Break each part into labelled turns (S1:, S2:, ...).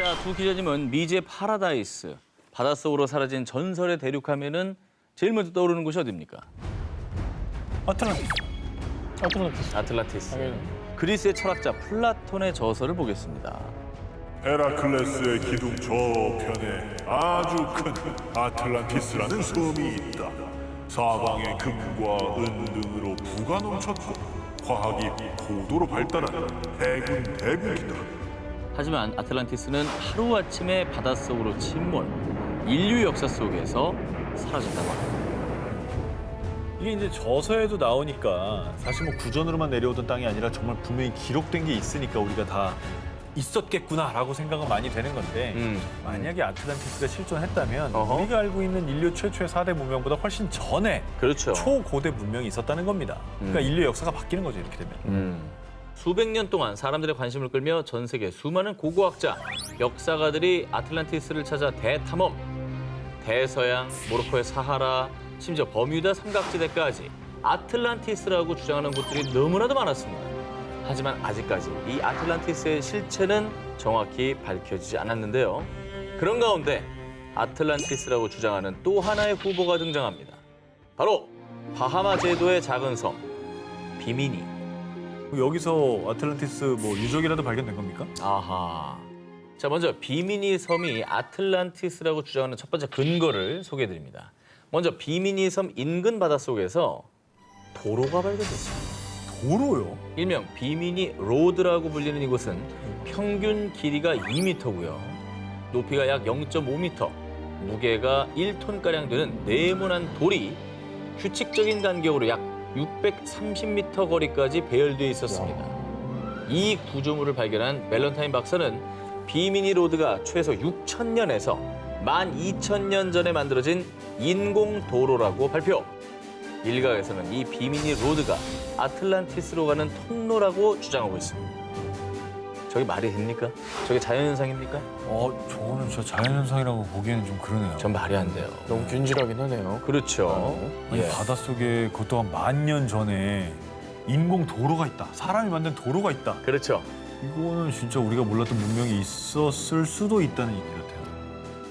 S1: 자, 두 기자님은 미지의 파라다이스, 바닷속으로 사라진 전설의 대륙하면은 제일 먼저 떠오르는 곳이 어디입니까? 아틀란티스. 그리스의 철학자 플라톤의 저서를 보겠습니다.
S2: 헤라클레스의 기둥 저편에 아주 큰 아틀란티스라는 섬이 있다. 사방에 금과 은 등으로 부가 넘쳤고 과학이 고도로 발달한 대국이다.
S1: 하지만 아틀란티스는 하루아침에 바닷속으로 침몰, 인류 역사 속에서 사라진다고 합니다.
S3: 이게 이제 저서에도 나오니까 사실 뭐 구전으로만 내려오던 땅이 아니라 정말 분명히 기록된 게 있으니까 우리가 다 있었겠구나라고 생각은 많이 되는 건데 만약에 아틀란티스가 실존했다면 우리가 알고 있는 인류 최초의 4대 문명보다 훨씬 전에
S1: 그렇죠.
S3: 초고대 문명이 있었다는 겁니다. 그러니까 인류 역사가 바뀌는 거죠, 이렇게 되면.
S1: 수백 년 동안 사람들의 관심을 끌며 전 세계 수많은 고고학자, 역사가들이 아틀란티스를 찾아 대탐험, 대서양, 모로코의 사하라, 심지어 버뮤다 삼각지대까지 아틀란티스라고 주장하는 곳들이 너무나도 많았습니다. 하지만 아직까지 이 아틀란티스의 실체는 정확히 밝혀지지 않았는데요. 그런 가운데 아틀란티스라고 주장하는 또 하나의 후보가 등장합니다. 바로 바하마 제도의 작은 섬, 비미니.
S3: 여기서 아틀란티스 뭐 유적이라도 발견된 겁니까?
S1: 아하. 자, 먼저 비미니 섬이 아틀란티스라고 주장하는 첫 번째 근거를 소개해드립니다. 먼저 비미니 섬 인근 바닷속에서 도로가 발견됐습니다.
S3: 도로요?
S1: 일명 비미니 로드라고 불리는 이곳은 평균 길이가 2m고요. 높이가 약 0.5m, 무게가 1톤가량 되는 네모난 돌이 규칙적인 간격으로 약 630m 거리까지 배열되어 있었습니다. 이 구조물을 발견한 밸런타인 박사는 비미니 로드가 최소 6,000년에서 12,000년 전에 만들어진 인공 도로라고 발표. 일각에서는 이 비미니 로드가 아틀란티스로 가는 통로라고 주장하고 있습니다. 저게 말이 됩니까? 저게 자연현상입니까?
S3: 저거는 진짜 자연현상이라고 보기에는 좀 그러네요.
S1: 전 말이 안 돼요.
S4: 너무 균질하긴 하네요.
S1: 그렇죠.
S3: 아니,
S1: 예.
S3: 바닷속에 그것도 한 10,000년 전에 인공 도로가 있다. 사람이 만든 도로가 있다.
S1: 그렇죠.
S3: 이거는 진짜 우리가 몰랐던 문명이 있었을 수도 있다는 얘기 같아요.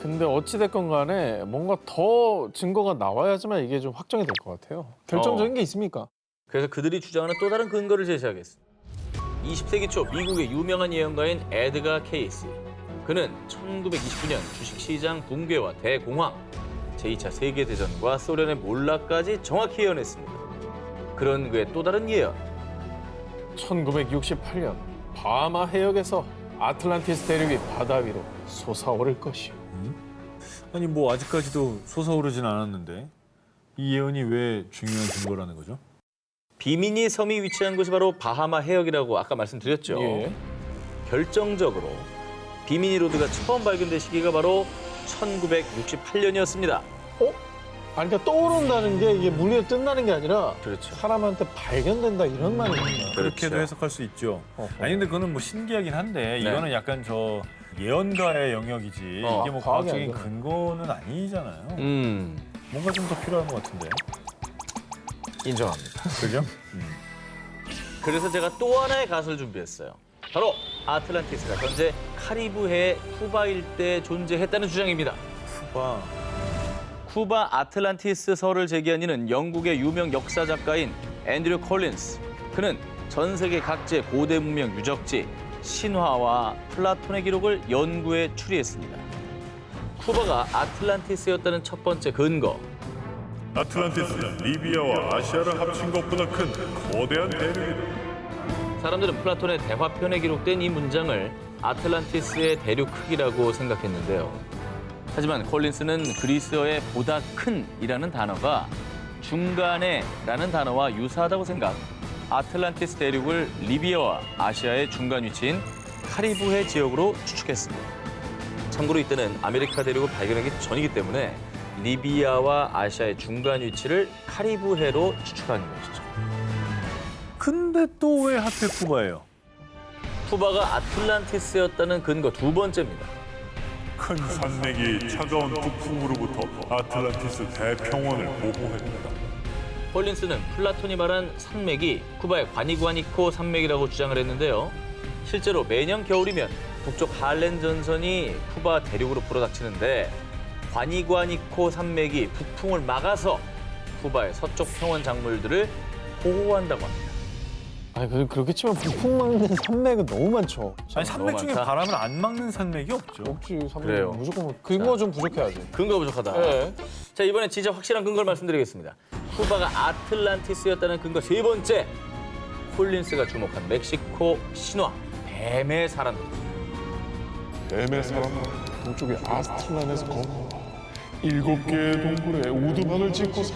S4: 근데 어찌됐건 간에 뭔가 더 증거가 나와야지만 이게 좀 확정이 될 것 같아요. 결정적인 게 있습니까?
S1: 그래서 그들이 주장하는 또 다른 근거를 제시하겠습니다. 20세기 초 미국의 유명한 예언가인 에드가 케이시. 그는 1929년 주식시장 붕괴와 대공황, 제2차 세계대전과 소련의 몰락까지 정확히 예언했습니다. 그런 그의 또 다른 예언.
S4: 1968년 바하마 해역에서 아틀란티스 대륙이 바다 위로 솟아오를 것이요.
S3: 아니 뭐 아직까지도 솟아오르진 않았는데 이 예언이 왜 중요한 증거라는 거죠?
S1: 비미니 섬이 위치한 곳이 바로 바하마 해역이라고 아까 말씀드렸죠.
S4: 예.
S1: 결정적으로 비미니 로드가 처음 발견된 시기가 바로 1968년이었습니다.
S4: 아니, 그러니까 떠오른다는 게 이게 물 위에 뜬다는 게 아니라
S1: 그렇죠.
S4: 사람한테 발견된다 이런 말이에요.
S3: 그렇게도
S1: 그렇죠.
S3: 해석할 수 있죠.
S4: 어허.
S3: 아니 근데 그거는 뭐 신기하긴 한데 이거는 약간 저 예언가의 영역이지 이게 뭐
S4: 과학이
S3: 과학적인
S4: 아니잖아요.
S3: 근거는 아니잖아요. 뭔가 좀 더 필요한 것 같은데.
S1: 인정합니다.
S3: 그죠?
S1: 그래서 제가 또 하나의 가설을 준비했어요. 바로 아틀란티스가 현재 카리브해 쿠바 일대에 존재했다는 주장입니다.
S3: 쿠바.
S1: 쿠바 아틀란티스설을 제기한 이는 영국의 유명 역사 작가인 앤드류 콜린스. 그는 전 세계 각지의 고대 문명 유적지, 신화와 플라톤의 기록을 연구에 추리했습니다. 쿠바가 아틀란티스였다는 첫 번째 근거.
S2: 아틀란티스는 리비아와 아시아를 합친 것보다 큰 거대한 대륙이다.
S1: 사람들은 플라톤의 대화편에 기록된 이 문장을 아틀란티스의 대륙 크기라고 생각했는데요. 하지만 콜린스는 그리스어의 보다 큰이라는 단어가 중간에라는 단어와 유사하다고 생각, 아틀란티스 대륙을 리비아와 아시아의 중간 위치인 카리브해 지역으로 추측했습니다. 참고로 이때는 아메리카 대륙을 발견하기 전이기 때문에 리비아와 아시아의 중간 위치를 카리브해로 추측하는 것이죠.
S3: 근데 또 왜 하필 쿠바예요?
S1: 쿠바가 아틀란티스였다는 근거 두 번째입니다.
S2: 큰 산맥이 차가운 북풍으로부터 아틀란티스 대평원을 보호했다.
S1: 콜린스는 플라톤이 말한 산맥이 쿠바의 과니구아니코 산맥이라고 주장을 했는데요. 실제로 매년 겨울이면 북쪽 할렌 전선이 쿠바 대륙으로 불어닥치는데 과니과니코 산맥이 북풍을 막아서 쿠바의 서쪽 평원 작물들을 보호한다고 합니다.
S4: 아니 그렇게 치면 북풍 막는 산맥은 너무 많죠.
S3: 아니 산맥 중에
S1: 많다.
S3: 바람을 안 막는 산맥이 없죠.
S4: 없지 산맥
S1: 그래요.
S4: 무조건 근거 좀 부족해야지.
S1: 근거 부족하다.
S4: 네.
S1: 자, 이번엔 진짜 확실한 근거를 말씀드리겠습니다. 쿠바가 아틀란티스였다는 근거 세 번째. 콜린스가 주목한 멕시코 신화 뱀의 사람들.
S2: 뱀의 사람은 동쪽의 아스틀란에서 건너 7개의 동굴에 우두막을 짓고 사.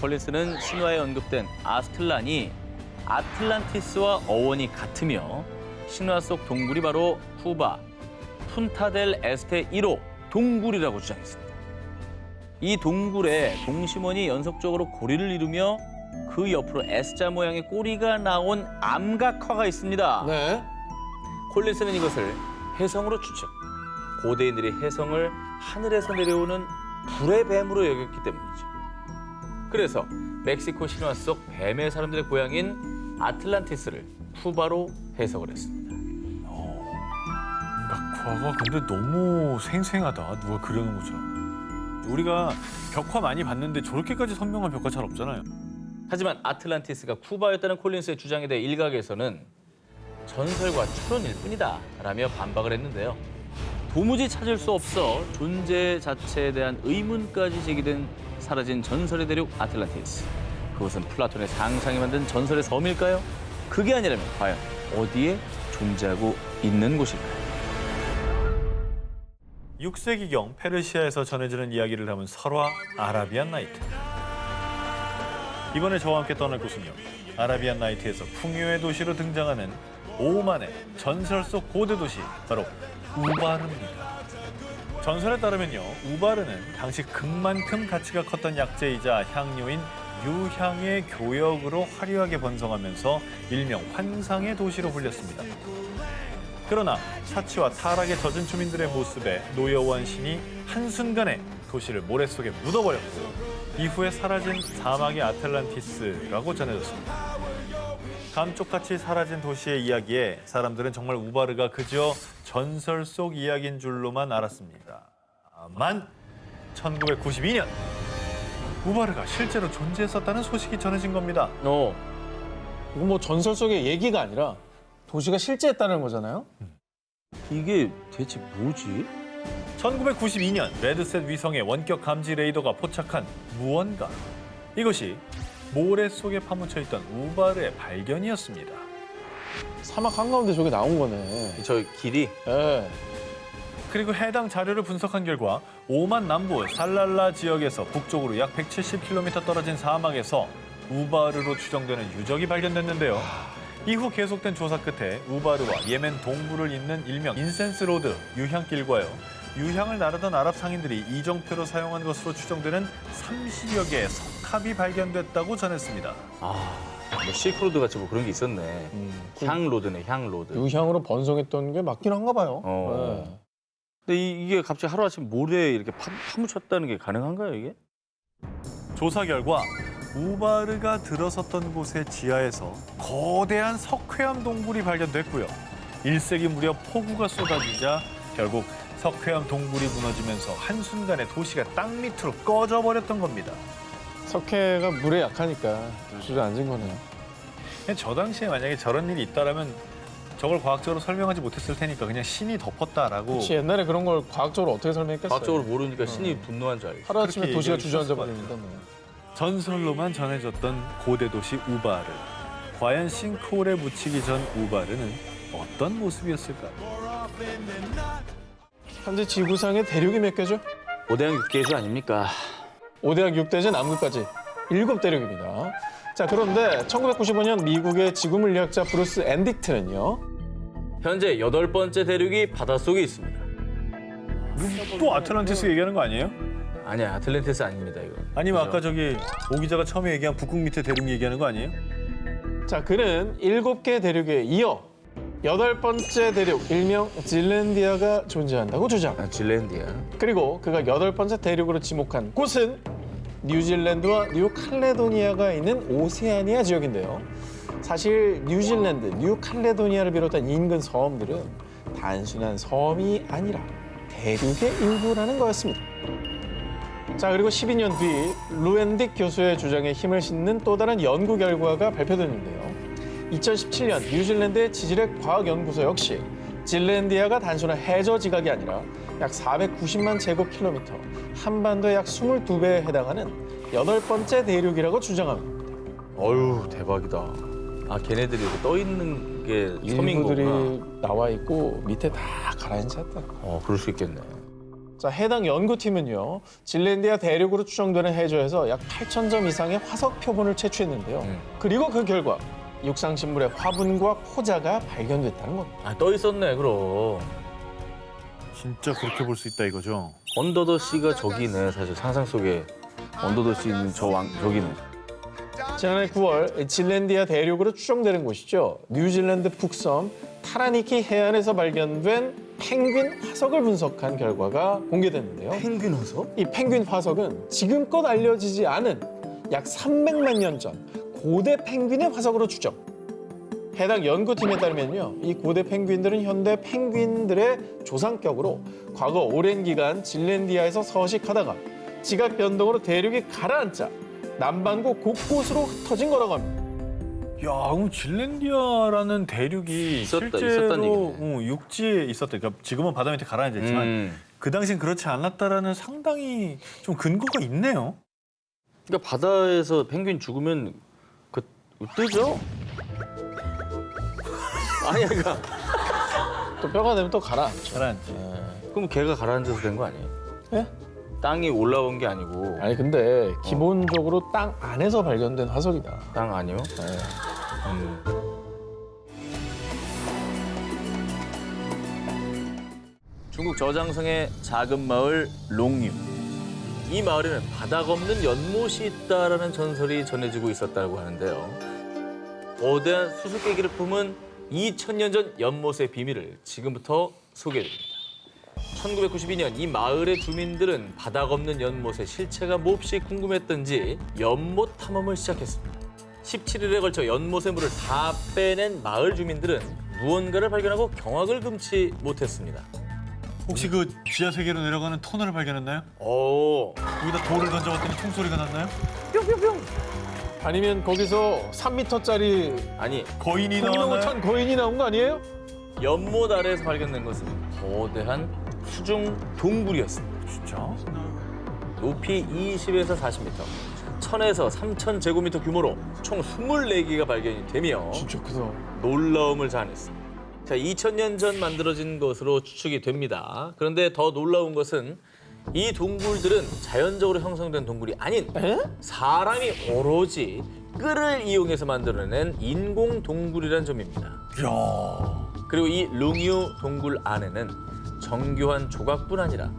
S1: 콜린스는 신화에 언급된 아스틀란이 아틀란티스와 어원이 같으며 신화 속 동굴이 바로 쿠바 푼타델 에스테 1호 동굴이라고 주장했습니다. 이 동굴에 동심원이 연속적으로 고리를 이루며 그 옆으로 S자 모양의 꼬리가 나온 암각화가 있습니다.
S4: 네.
S1: 콜린스는 이것을 혜성으로 추측. 고대인들이 혜성을 하늘에서 내려오는 불의 뱀으로 여겼기 때문이죠. 그래서 멕시코 신화 속 뱀의 사람들의 고향인 아틀란티스를 쿠바로 해석을 했습니다.
S3: 각화가 근데 너무 생생하다. 누가 그려놓은 것처럼. 우리가 벽화 많이 봤는데 저렇게까지 선명한 벽화 잘 없잖아요.
S1: 하지만 아틀란티스가 쿠바였다는 콜린스의 주장에 대해 일각에서는 전설과 추론일 뿐이다 라며 반박을 했는데요. 도무지 찾을 수 없어 존재 자체에 대한 의문까지 제기된 사라진 전설의 대륙 아틀란티스. 그것은 플라톤의 상상이 만든 전설의 섬일까요? 그게 아니라면 과연 어디에 존재하고 있는 곳일까요?
S3: 6세기경 페르시아에서 전해지는 이야기를 담은 설화 아라비안 나이트. 이번에 저와 함께 떠날 곳은요. 아라비안 나이트에서 풍요의 도시로 등장하는 오만의 전설 속 고대 도시 바로 우바르입니다. 전설에 따르면요. 우바르는 당시 금만큼 가치가 컸던 약재이자 향료인 유향의 교역으로 화려하게 번성하면서 일명 환상의 도시로 불렸습니다. 그러나 사치와 타락에 젖은 주민들의 모습에 노여워한 신이 한순간에 도시를 모래 속에 묻어버렸고 이후에 사라진 사막의 아틀란티스라고 전해졌습니다. 감쪽같이 사라진 도시의 이야기에 사람들은 정말 우바르가 그저 전설 속 이야기인 줄로만 알았습니다. 만 1992년 우바르가 실제로 존재했었다는 소식이 전해진 겁니다.
S4: 이거 뭐 전설 속의 얘기가 아니라 도시가 실제했다는 거잖아요.
S1: 이게 대체 뭐지?
S3: 1992년 레드셋 위성의 원격 감지 레이더가 포착한 무언가. 이것이 모래 속에 파묻혀 있던 우바르의 발견이었습니다.
S4: 사막 한가운데 저게 나온 거네.
S1: 저 길이
S4: 예.
S3: 그리고 해당 자료를 분석한 결과 오만 남부 살랄라 지역에서 북쪽으로 약 170km 떨어진 사막에서 우바르로 추정되는 유적이 발견됐는데요. 이후 계속된 조사 끝에 우바르와 예멘 동부를 잇는 일명 인센스 로드 유향길과요. 유향을 나르던 아랍 상인들이 이정표로 사용한 것으로 추정되는 30여 개의 석합이 발견됐다고 전했습니다.
S1: 뭐 실크로드 같이 뭐 그런 게 있었네. 향로드네, 향로드.
S4: 유향으로 번성했던 게 맞긴 한가 봐요. 네.
S1: 근데 이게 갑자기 하루아침 모래에 이렇게 파묻혔다는 게 가능한가요, 이게?
S3: 조사 결과 우바르가 들어섰던 곳의 지하에서 거대한 석회암 동굴이 발견됐고요. 1세기 무렵 폭우가 쏟아지자 결국 석회암 동굴이 무너지면서 한순간에 도시가 땅 밑으로 꺼져버렸던 겁니다.
S4: 석회가 물에 약하니까 주저앉은 거네요.
S3: 저 당시에 만약에 저런 일이 있다라면 저걸 과학적으로 설명하지 못했을 테니까 그냥 신이 덮었다라고.
S4: 혹시 옛날에 그런 걸 과학적으로 어떻게 설명했겠어요?
S1: 과학적으로 모르니까 신이 분노한 줄 알지.
S4: 하루아침에
S3: 그렇게
S4: 도시가
S3: 얘기할 수 있을
S4: 주저앉아
S3: 것
S4: 버리니까 뭐.
S3: 전설로만 전해졌던 고대 도시 우바르. 과연 싱크홀에 묻히기 전 우바르는 어떤 모습이었을까요?
S4: 현재 지구상의 대륙이 몇 개죠?
S1: 5대양 6개주 아닙니까?
S4: 5대양 6대제 남극까지 7대륙입니다. 자, 그런데 1995년 미국의 지구물리학자 브루스 앤딕트는요.
S1: 현재 8번째 대륙이 바닷속에 있습니다.
S3: 또 아틀란티스 얘기하는 거 아니에요?
S1: 아니야, 아틀란티스 아닙니다, 이거.
S3: 아니면
S1: 그죠?
S3: 아까 저기 오 기자가 처음에 얘기한 북극 밑에 대륙 얘기하는 거 아니에요?
S4: 자, 그는 7개 대륙에 이어 8번째 대륙, 일명 질랜디아가 존재한다고 주장.
S1: 질랜디아.
S4: 그리고 그가 8번째 대륙으로 지목한 곳은 뉴질랜드와 뉴칼레도니아가 있는 오세아니아 지역인데요. 사실 뉴질랜드, 뉴칼레도니아를 비롯한 인근 섬들은 단순한 섬이 아니라 대륙의 일부라는 거였습니다. 자, 그리고 12년 뒤 루엔딕 교수의 주장에 힘을 싣는 또 다른 연구 결과가 발표됐는데요. 2017년 뉴질랜드의 지질학 과학연구소 역시 질랜디아가 단순한 해저 지각이 아니라 약 490만 제곱킬로미터, 한반도의 약 22배에 해당하는 8번째 대륙이라고 주장합니다.
S1: 어휴, 대박이다. 아, 걔네들이 이렇게 떠 있는 게 섬인
S4: 일부들이
S1: 거구나.
S4: 나와 있고 밑에 다 가라앉았다.
S1: 그럴 수 있겠네.
S4: 자, 해당 연구팀은요, 질랜디아 대륙으로 추정되는 해저에서 약 8,000점 이상의 화석 표본을 채취했는데요. 그리고 그 결과 육상신물의 화분과 포자가 발견됐다는 겁니다.
S1: 아, 떠 있었네, 그럼.
S3: 진짜 그렇게 볼 수 있다 이거죠.
S1: 언더더 씨가 저기네, 사실 상상 속에. 언더더 씨는 저기네.
S4: 지난해 9월 질랜디아 대륙으로 추정되는 곳이죠. 뉴질랜드 북섬 타라니키 해안에서 발견된 펭귄 화석을 분석한 결과가 공개됐는데요.
S1: 펭귄 화석?
S4: 이 펭귄 화석은 지금껏 알려지지 않은 약 300만 년 전 고대 펭귄의 화석으로 추정. 해당 연구팀에 따르면요, 이 고대 펭귄들은 현대 펭귄들의 조상격으로 과거 오랜 기간 질랜디아에서 서식하다가 지각 변동으로 대륙이 가라앉자 남반구 곳곳으로 흩어진 거라고 합니다.
S3: 야, 그럼 질랜디아라는 대륙이
S1: 있었다는
S3: 실제로
S1: 얘기네.
S3: 육지에 있었다. 그러니까 지금은 바다 밑에 가라앉아 있지만 그 당시엔 그렇지 않았다라는 상당히 좀 근거가 있네요.
S1: 그러니까 바다에서 펭귄 죽으면 뜨죠? 아니, 그러니까
S4: 또 뼈가 되면 또 가라앉죠.
S3: 가라앉지.
S1: 그럼 걔가 가라앉아서 된 거 아니에요?
S4: 예?
S1: 땅이 올라온 게 아니고
S4: 아니 근데 기본적으로 땅 안에서 발견된 화석이다.
S1: 땅 아니요?
S4: 네.
S1: 중국 저장성의 작은 마을 롱유. 이 마을에는 바닥 없는 연못이 있다라는 전설이 전해지고 있었다고 하는데요. 거대한 수수께끼를 품은 2000년 전 연못의 비밀을 지금부터 소개해드립니다. 1992년 이 마을의 주민들은 바닥 없는 연못의 실체가 몹시 궁금했던지 연못 탐험을 시작했습니다. 17일에 걸쳐 연못의 물을 다 빼낸 마을 주민들은 무언가를 발견하고 경악을 금치 못했습니다.
S3: 혹시 그 지하 세계로 내려가는 터널을 발견했나요?
S1: 오,
S3: 여기다 돌을 던져봤더니 총소리가 났나요?
S4: 아니면 거기서 3m짜리
S1: 아니
S3: 거인이
S4: 풍경을
S3: 나왔나요?
S4: 탄 거인이 나온 거 아니에요?
S1: 연못 아래에서 발견된 것은 거대한 수중 동굴이었습니다.
S3: 진짜?
S1: 높이 20에서 40m, 1000에서 3000 제곱미터 규모로 총 24개가 발견이 되며
S4: 진짜 크다.
S1: 놀라움을 자아냈습니다. 자, 2000년 전 만들어진 것으로 추측이 됩니다. 그런데 더 놀라운 것은 이 동굴들은 자연적으로 형성된 동굴이 아닌 사람이 오로지 끈을 이용해서 만들어낸 인공 동굴이라는 점입니다.
S3: 이야.
S1: 그리고 이 룽유 동굴 안에는 정교한 조각뿐 아니라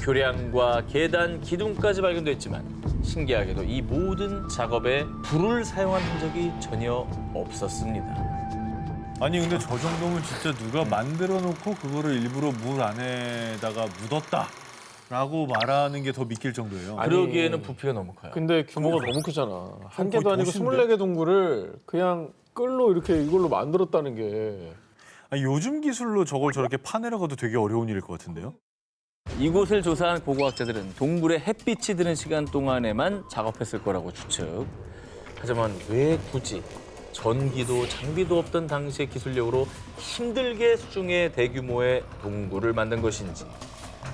S1: 교량과 계단, 기둥까지 발견됐지만 신기하게도 이 모든 작업에 불을 사용한 흔적이 전혀 없었습니다.
S3: 아니 근데 저 정도면 진짜 누가 만들어 놓고 그거를 일부러 물 안에다가 묻었다라고 말하는 게 더 믿길 정도예요.
S1: 그러기에는 부피가 너무 커요.
S4: 근데 규모가 너무 크잖아. 한 개도
S3: 거의
S4: 아니고
S3: 도시인데?
S4: 24개 동굴을 그냥 끌로 이렇게 이걸로 만들었다는 게.
S3: 아니, 요즘 기술로 저걸 저렇게 파내려가도 되게 어려운 일일 것 같은데요?
S1: 이곳을 조사한 고고학자들은 동굴에 햇빛이 드는 시간 동안에만 작업했을 거라고 추측. 하지만 왜 굳이 전기도 장비도 없던 당시의 기술력으로 힘들게 수중의 대규모의 동굴을 만든 것인지,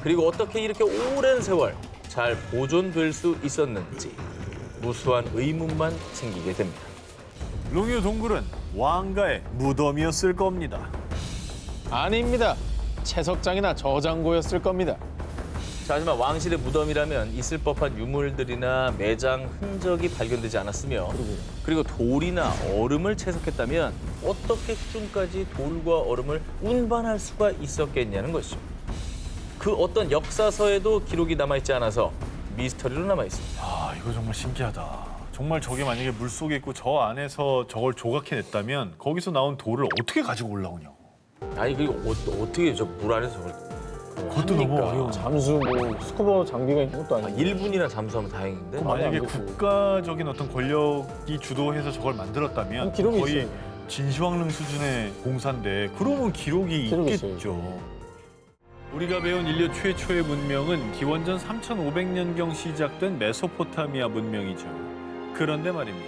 S1: 그리고 어떻게 이렇게 오랜 세월 잘 보존될 수 있었는지 무수한 의문만 생기게 됩니다.
S3: 롱유 동굴은 왕가의 무덤이었을 겁니다.
S4: 아닙니다. 채석장이나 저장고였을 겁니다.
S1: 자, 하지만 왕실의 무덤이라면 있을 법한 유물들이나 매장 흔적이 발견되지 않았으며, 그리고 돌이나 얼음을 채석했다면 어떻게 수중까지 돌과 얼음을 운반할 수가 있었겠냐는 것이죠. 그 어떤 역사서에도 기록이 남아있지 않아서 미스터리로 남아있습니다.
S3: 아, 이거 정말 신기하다. 정말 저게 만약에 물속에 있고 저 안에서 저걸 조각해냈다면 거기서 나온 돌을 어떻게 가지고 올라오냐고.
S1: 아니, 그리고 어떻게 저 물 안에서 저걸
S3: 그것도 너무 어려워.
S4: 잠수 뭐 스쿠버 장비가 있는 것도 아니고.
S1: 1분이나 잠수하면 다행인데.
S3: 만약에
S4: 안 되고.
S3: 국가적인 어떤 권력이 주도해서 저걸 만들었다면
S4: 기록이
S3: 거의
S4: 있어요.
S3: 진시황릉 수준의 공사인데 그러면 기록이
S4: 기록이
S3: 있겠죠. 우리가 배운 인류 최초의 문명은 기원전 3,500년경 시작된 메소포타미아 문명이죠. 그런데 말입니다.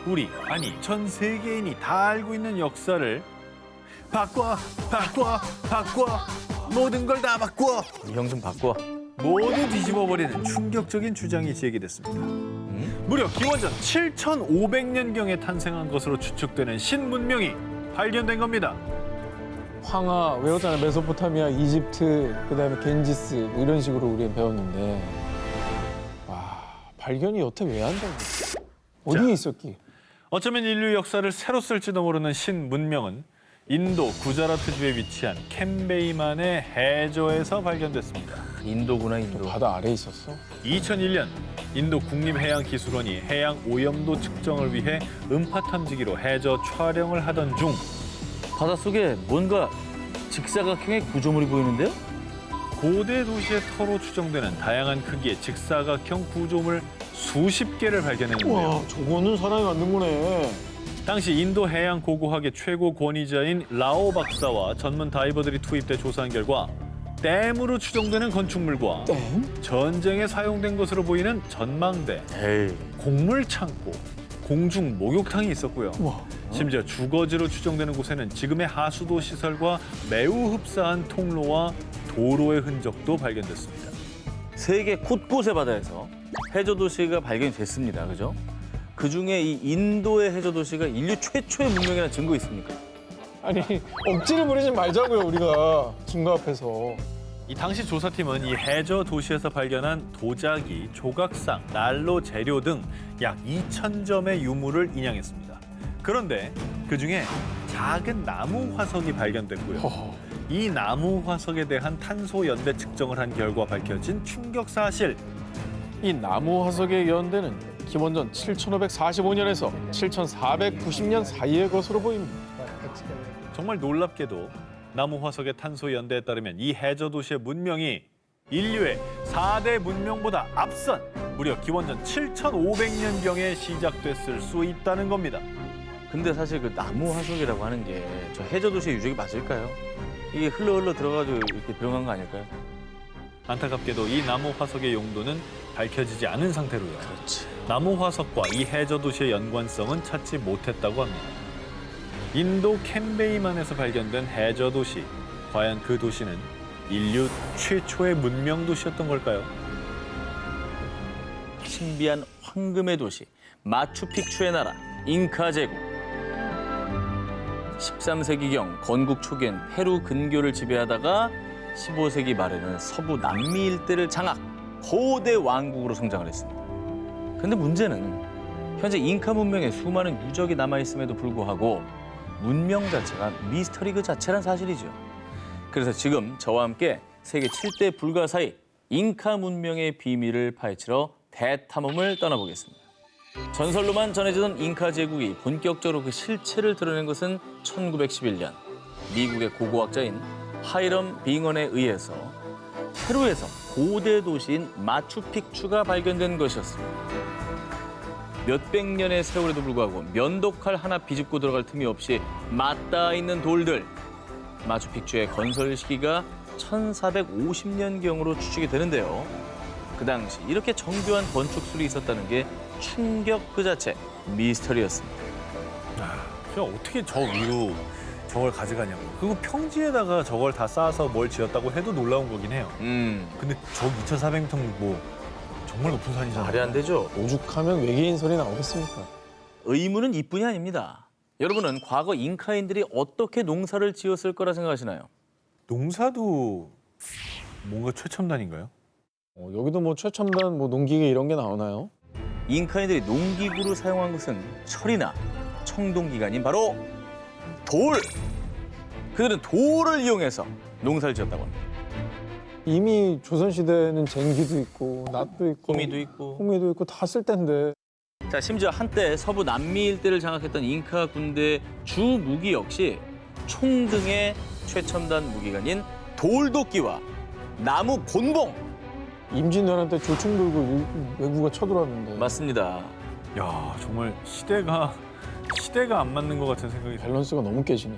S3: 우리, 아니 전 세계인이 다 알고 있는 역사를 바꿔 모든 걸 다 바꿔
S1: 이 형 좀 바꿔.
S3: 모두 뒤집어버리는 충격적인 주장이 제기됐습니다. 무려 기원전 7,500년경에 탄생한 것으로 추측되는 신문명이 발견된 겁니다.
S4: 황하 외웠잖아요. 메소포타미아, 이집트, 그다음에 겐지스 뭐 이런 식으로 우리는 배웠는데 와 발견이 여태 왜 한다고? 어디에 있었기?
S3: 어쩌면 인류 역사를 새로 쓸지도 모르는 신문명은 인도 구자라트주에 위치한 캔베이만의 해저에서 발견됐습니다.
S1: 인도구나, 인도.
S4: 바다 아래에 있었어?
S3: 2001년 인도 국립해양기술원이 해양 오염도 측정을 위해 음파 탐지기로 해저 촬영을 하던 중
S1: 바닷속에 뭔가 직사각형의 구조물이 보이는데요?
S3: 고대 도시의 터로 추정되는 다양한 크기의 직사각형 구조물 수십 개를 발견했는데요.
S4: 와 저거는 사람이 만든 거네.
S3: 당시 인도 해양 고고학의 최고 권위자인 라오 박사와 전문 다이버들이 투입돼 조사한 결과 댐으로 추정되는 건축물과
S4: 댐?
S3: 전쟁에 사용된 것으로 보이는 전망대,
S1: 에이.
S3: 곡물 창고, 공중 목욕탕이 있었고요.
S4: 와.
S3: 심지어 주거지로 추정되는 곳에는 지금의 하수도 시설과 매우 흡사한 통로와 도로의 흔적도 발견됐습니다.
S1: 세계 곳곳의 바다에서 해저 도시가 발견이 됐습니다. 그죠? 그중에 이 인도의 해저 도시가 인류 최초의 문명이라는 증거 있습니까?
S4: 아니 억지를 부리지 말자고요 우리가 증거 앞에서.
S3: 이 당시 조사팀은 이 해저 도시에서 발견한 도자기, 조각상, 난로 재료 등 약 2,000점의 유물을 인양했습니다. 그런데 그중에 작은 나무 화석이 발견됐고요.
S4: 허허.
S3: 이 나무 화석에 대한 탄소 연대 측정을 한 결과 밝혀진 충격 사실.
S4: 이 나무 화석의 연대는 기원전 7,545년에서 7,490년 사이의 것으로 보입니다.
S3: 정말 놀랍게도 나무 화석의 탄소 연대에 따르면 이 해저 도시의 문명이 인류의 4대 문명보다 앞선 무려 기원전 7,500년경에 시작됐을 수 있다는 겁니다.
S1: 근데 사실 그 나무 화석이라고 하는 게 저 해저 도시의 유적이 맞을까요? 이게 흘러 들어가지고 이렇게 들어간 거 아닐까요?
S3: 안타깝게도 이 나무 화석의 용도는 밝혀지지 않은 상태로요.
S1: 그렇지.
S3: 나무 화석과 이 해저 도시의 연관성은 찾지 못했다고 합니다. 인도 캔베이만에서 발견된 해저 도시. 과연 그 도시는 인류 최초의 문명 도시였던 걸까요?
S1: 신비한 황금의 도시, 마추픽추의 나라, 잉카 제국. 13세기경 건국 초기엔 페루 근교를 지배하다가 15세기 말에는 서부 남미 일대를 장악, 거대 왕국으로 성장을 했습니다. 근데 문제는 현재 잉카 문명에 수많은 유적이 남아있음에도 불구하고 문명 자체가 미스터리 그 자체란 사실이죠. 그래서 지금 저와 함께 세계 7대 불가사의 잉카 문명의 비밀을 파헤치러 대탐험을 떠나보겠습니다. 전설로만 전해지던 잉카 제국이 본격적으로 그 실체를 드러낸 것은 1911년 미국의 고고학자인 하이럼 빙언에 의해서 페루에서 고대 도시인 마추픽추가 발견된 것이었습니다. 몇백 년의 세월에도 불구하고 면도칼 하나 비집고 들어갈 틈이 없이 맞닿아 있는 돌들. 마추픽추의 건설 시기가 1450년경으로 추측이 되는데요. 그 당시 이렇게 정교한 건축술이 있었다는 게 충격 그 자체, 미스터리였습니다.
S3: 그냥 어떻게 저 위로 저걸 가져가냐고. 그리고 평지에다가 저걸 다 쌓아서 뭘 지었다고 해도 놀라운 거긴 해요. 근데 저 2,400m 뭐 정말 높은 산이잖아요.
S1: 말이 안 되죠.
S4: 오죽하면 외계인 소리 나오겠습니까?
S1: 의문은 이뿐이 아닙니다. 여러분은 과거 잉카인들이 어떻게 농사를 지었을 거라 생각하시나요?
S3: 농사도 뭔가 최첨단인가요?
S4: 여기도 뭐 최첨단 뭐 농기계 이런 게 나오나요?
S1: 잉카인들이 농기구로 사용한 것은 철이나 청동기가 아닌 바로 돌! 그들은 돌을 이용해서 농사를 지었다고 합니다.
S4: 이미 조선시대에는 쟁기도 있고 낫도 있고 호미도 있고 다 쓸 텐데.
S1: 자, 심지어 한때 서부 남미 일대를 장악했던 잉카 군대의 주 무기 역시 총 등의 최첨단 무기가 아닌 돌도끼와 나무 곤봉!
S4: 임진왜란 때 조총 들고 외구가 쳐들어왔는데.
S1: 맞습니다.
S3: 야, 정말 시대가 시대가 안 맞는 것 같은 생각이 들어요.
S4: 밸런스가 너무 깨지네.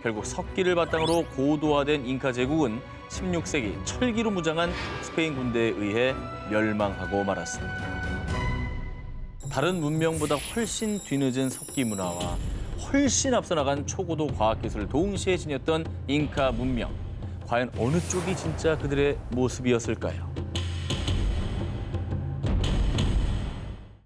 S1: 결국 석기를 바탕으로 고도화된 잉카 제국은 16세기 철기로 무장한 스페인 군대에 의해 멸망하고 말았습니다. 다른 문명보다 훨씬 뒤늦은 석기 문화와 훨씬 앞서 나간 초고도 과학기술을 동시에 지녔던 잉카 문명. 과연 어느 쪽이 진짜 그들의 모습이었을까요?